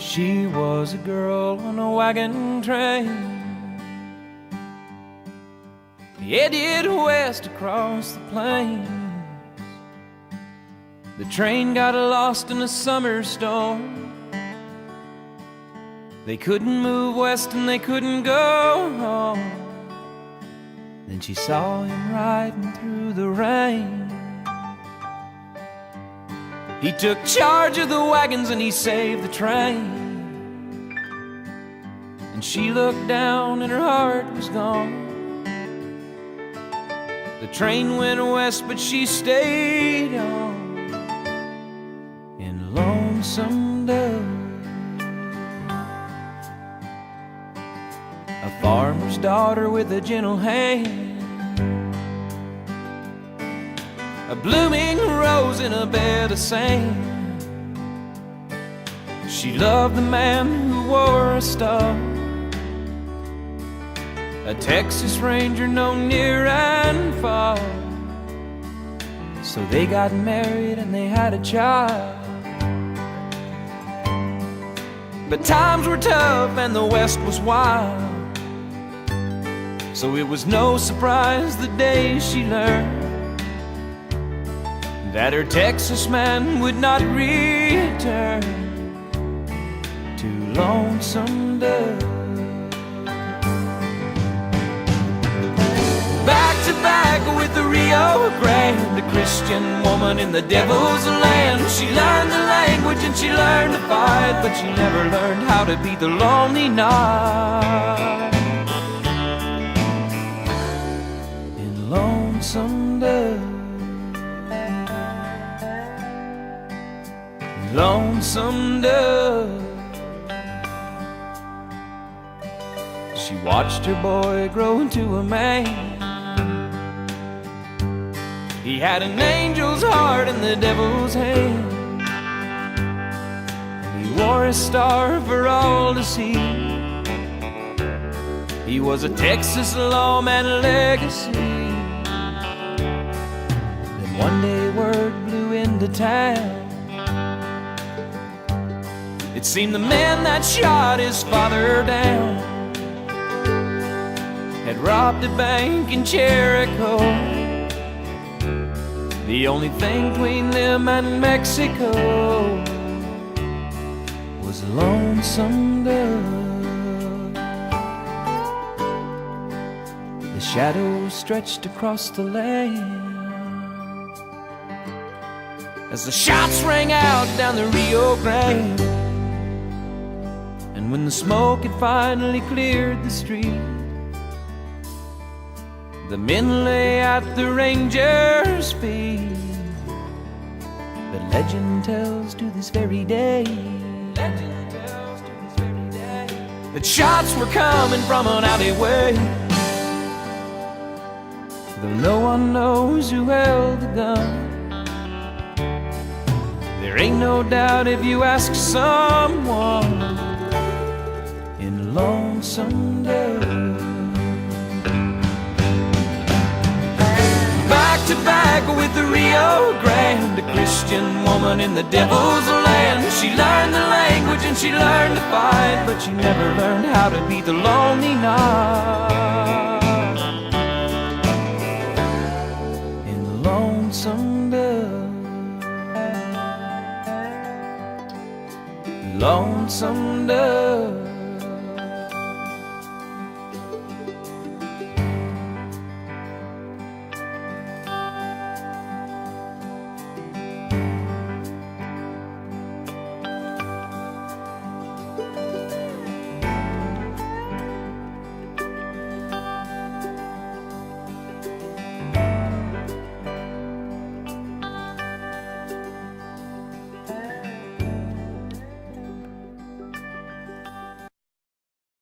She was a girl on a wagon train, headed west across the plains. The train got lost in a summer storm. They couldn't move west and they couldn't go home. Then she saw him riding through the rain. He took charge of the wagons and he saved the train. And she looked down and her heart was gone. The train went west but she stayed on in Lonesome Dove. A farmer's daughter with a gentle hand, a blooming rose in a bed of sand. She loved the man who wore a star, a Texas Ranger known near and far. So they got married and they had a child. But times were tough and the West was wild, so it was no surprise the day she learned that her Texas man would not return to Lonesome Dove. Back to back with the Rio Grande, a Christian woman in the devil's land. She learned the language and she learned to fight, but she never learned how to beat the lonely night in Lonesome Dove. Lonesome Dove. She watched her boy grow into a man. He had an angel's heart in the devil's hand. He wore a star for all to see. He was a Texas lawman legacy. Then one day word blew into town. It seemed the man that shot his father down had robbed a bank in Jericho. The only thing between them and Mexico was Lonesome Dove. The shadows stretched across the land as the shots rang out down the Rio Grande. And when the smoke had finally cleared the street, the men lay at the ranger's feet. But legend tells to this very day, that shots were coming from an alleyway. Though no one knows who held the gun, there ain't no doubt if you ask someone in Lonesome Dove. Back to back with the Rio Grande, a Christian woman in the devil's land. She learned the language and she learned to fight, but she never learned how to beat the lonely night in Lonesome Dove. Lonesome Dove.